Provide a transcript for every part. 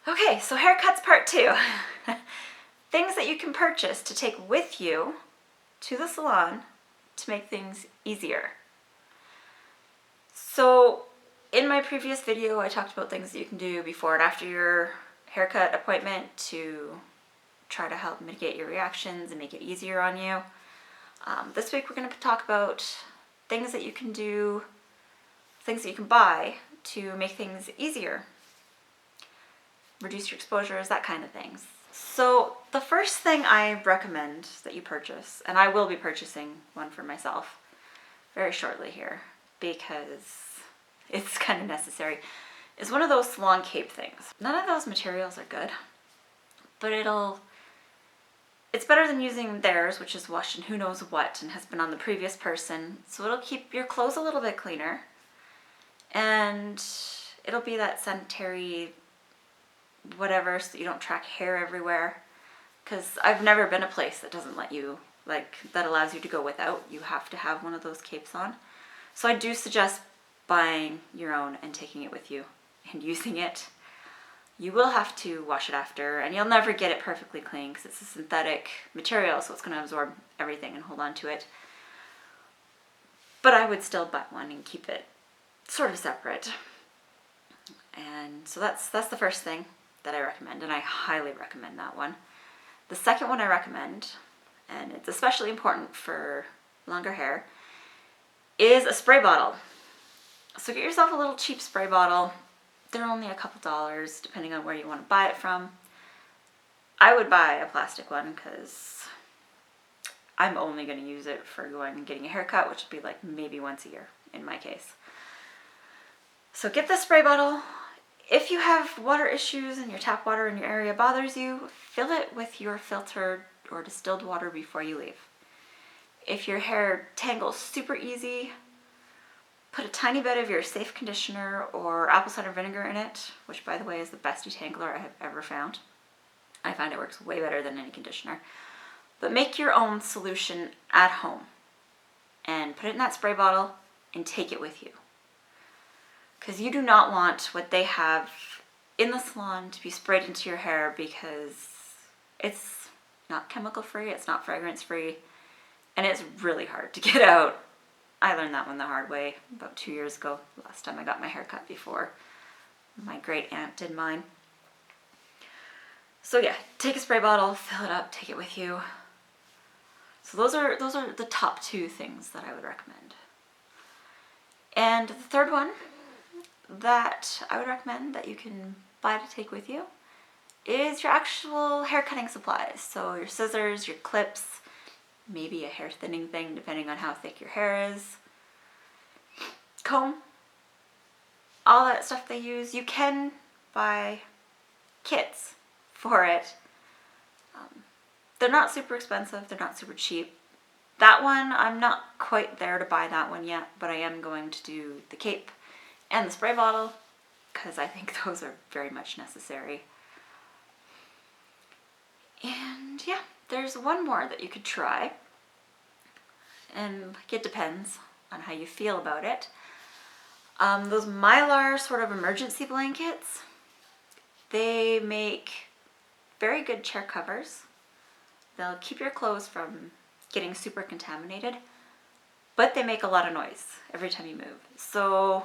Okay, so haircuts part 2. Things that you can purchase to take with you to the salon to make things easier. So in my previous video, I talked about things that you can do before and after your haircut appointment to try to help mitigate your reactions and make it easier on you. This week we're going to talk about things that you can do, things that you can buy to make things easier, reduce your exposures, that kind of things. So the first thing I recommend that you purchase, and I will be purchasing one for myself very shortly here because it's kind of necessary, is one of those salon cape things. None of those materials are good, but it's better than using theirs, which is washed in who knows what and has been on the previous person. So it'll keep your clothes a little bit cleaner, and it'll be that sanitary whatever, so that you don't track hair everywhere. Because I've never been a place that doesn't let you, that allows you to go without. You have to have one of those capes on. So I do suggest buying your own and taking it with you and using it. You will have to wash it after, and you'll never get it perfectly clean because it's a synthetic material, so it's going to absorb everything and hold on to it. But I would still buy one and keep it sort of separate. And so that's the first thing that I recommend, and I highly recommend that one. The second one I recommend, and it's especially important for longer hair, is a spray bottle. So get yourself a little cheap spray bottle. They're only a couple dollars depending on where you want to buy it from. I would buy a plastic one because I'm only going to use it for going and getting a haircut, which would be maybe once a year in my case. So get the spray bottle. If you have water issues and your tap water in your area bothers you, fill it with your filtered or distilled water before you leave. If your hair tangles super easy, put a tiny bit of your safe conditioner or apple cider vinegar in it, which by the way is the best detangler I have ever found. I find it works way better than any conditioner. But make your own solution at home and put it in that spray bottle and take it with you. Because you do not want what they have in the salon to be sprayed into your hair, because it's not chemical free, it's not fragrance free, and it's really hard to get out. I learned that one the hard way about 2 years ago, last time I got my hair cut before my great aunt did mine. So yeah, take a spray bottle, fill it up, take it with you. So those are the top 2 things that I would recommend. And the third one that I would recommend that you can buy to take with you is your actual hair cutting supplies. So your scissors, your clips, maybe a hair thinning thing depending on how thick your hair is, comb, all that stuff they use. You can buy kits for it. They're not super expensive, they're not super cheap. That one, I'm not quite there to buy that one yet, but I am going to do the cape and the spray bottle because I think those are very much necessary. And yeah, there's one more that you could try, and it depends on how you feel about it. Those Mylar sort of emergency blankets, they make very good chair covers. They'll keep your clothes from getting super contaminated, but they make a lot of noise every time you move. So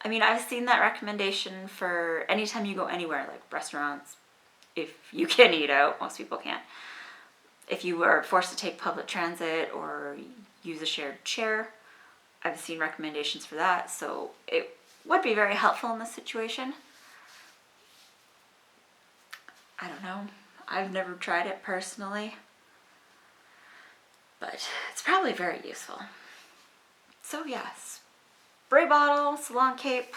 I mean, I've seen that recommendation for anytime you go anywhere, like restaurants, if you can eat out. Most people can't. If you are forced to take public transit or use a shared chair, I've seen recommendations for that. So it would be very helpful in this situation. I don't know. I've never tried it personally, but it's probably very useful. So yes. Spray bottle, salon cape,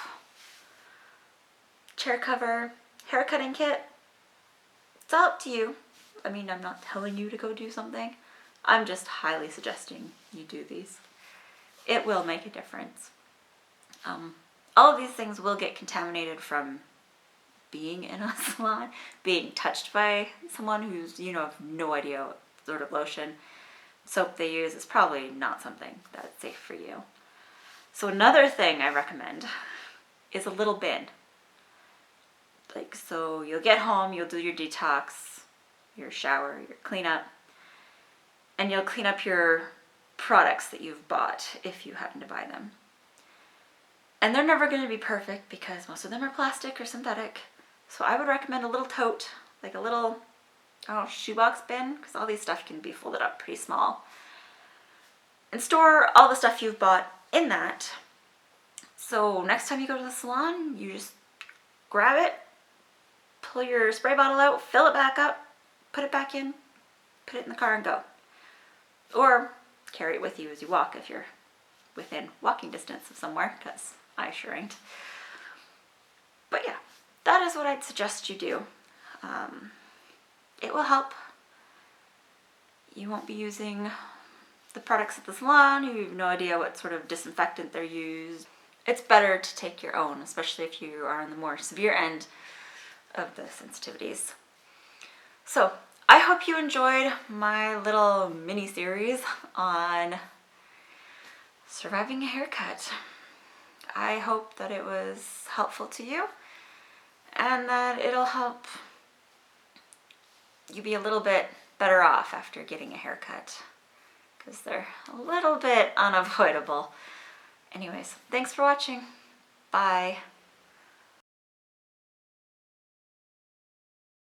chair cover, hair cutting kit. It's all up to you. I mean, I'm not telling you to go do something. I'm just highly suggesting you do these. It will make a difference. All of these things will get contaminated from being in a salon, being touched by someone who's, have no idea what sort of lotion, soap they use. Is probably not something that's safe for you. So another thing I recommend is a little bin. Like, so you'll get home, you'll do your detox, your shower, your cleanup, and you'll clean up your products that you've bought if you happen to buy them. And they're never going to be perfect because most of them are plastic or synthetic. So I would recommend a little tote, like a little shoebox bin, because all these stuff can be folded up pretty small. And store all the stuff you've bought in that. So next time you go to the salon, you just grab it, pull your spray bottle out, fill it back up, put it back in, put it in the car and go. Or carry it with you as you walk if you're within walking distance of somewhere, because I sure ain't. But yeah, that is what I'd suggest you do. It will help. You won't be using the products at the salon. You have no idea what sort of disinfectant they're used. It's better to take your own, especially if you are on the more severe end of the sensitivities. So I hope you enjoyed my little mini series on surviving a haircut. I hope that it was helpful to you and that it'll help you be a little bit better off after getting a haircut, because they're a little bit unavoidable. Anyways, thanks for watching. Bye.